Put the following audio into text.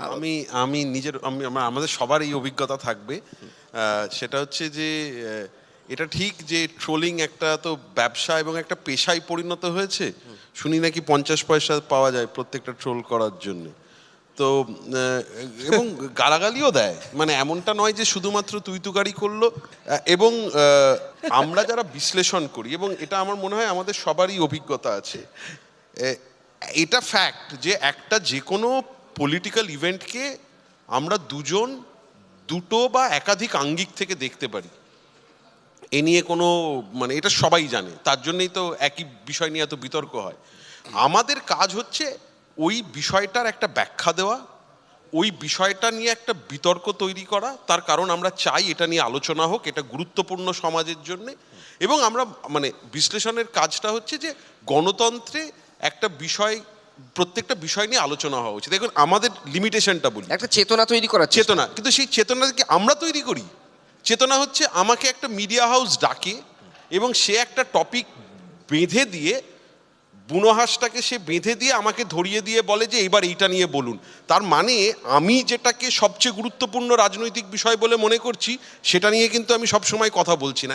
আমি আমি নিজের আমাদের সবার এই অভিজ্ঞতা থাকবে। সেটা হচ্ছে যে এটা ঠিক যে ট্রোলিং একটা তো ব্যবসা এবং একটা পেশায় পরিণত হয়েছে। শুনি নাকি 50 পয়সা পাওয়া যায় প্রত্যেকটা ট্রোল করার জন্য। তো এবং গালাগালিও দেয়, মানে এমনটা নয় যে শুধুমাত্র তুই তুকারি করলো। এবং আমরা যারা বিশ্লেষণ করি, এবং এটা আমার মনে হয় আমাদের সবারই অভিজ্ঞতা আছে, এটা ফ্যাক্ট যে একটা যে কোনো পলিটিক্যাল ইভেন্টকে আমরা দুজন দুটো বা একাধিক আঙ্গিক থেকে দেখতে পারি। এ নিয়ে কোনো মানে এটা সবাই জানে, তার জন্যই তো একই বিষয় নিয়ে এত বিতর্ক হয়। আমাদের কাজ হচ্ছে ওই বিষয়টার একটা ব্যাখ্যা দেওয়া, ওই বিষয়টা নিয়ে একটা বিতর্ক তৈরি করা, তার কারণ আমরা চাই এটা নিয়ে আলোচনা হোক, এটা গুরুত্বপূর্ণ সমাজের জন্যে। এবং আমরা মানে বিশ্লেষণের কাজটা হচ্ছে যে গণতন্ত্রে একটা বিষয়, প্রত্যেকটা বিষয় নিয়ে আলোচনা হওয়া উচিত। দেখুন আমাদের লিমিটেশনটা বলি, একটা চেতনা তৈরি করার চেষ্টা। চেতনা, কিন্তু সেই চেতনাকে আমরা তৈরি করি। চেতনা হচ্ছে আমাকে একটা মিডিয়া হাউস ডাকে এবং সে একটা টপিক বেঁধে দিয়ে, বুনো হাঁসটাকে সে বেঁধে দিয়ে আমাকে ধরিয়ে দিয়ে বলে যে এবার এইটা নিয়ে বলুন। তার মানে আমি যেটাকে সবচেয়ে গুরুত্বপূর্ণ রাজনৈতিক বিষয় বলে মনে করছি সেটা নিয়ে কিন্তু আমি সবসময় কথা বলছি না।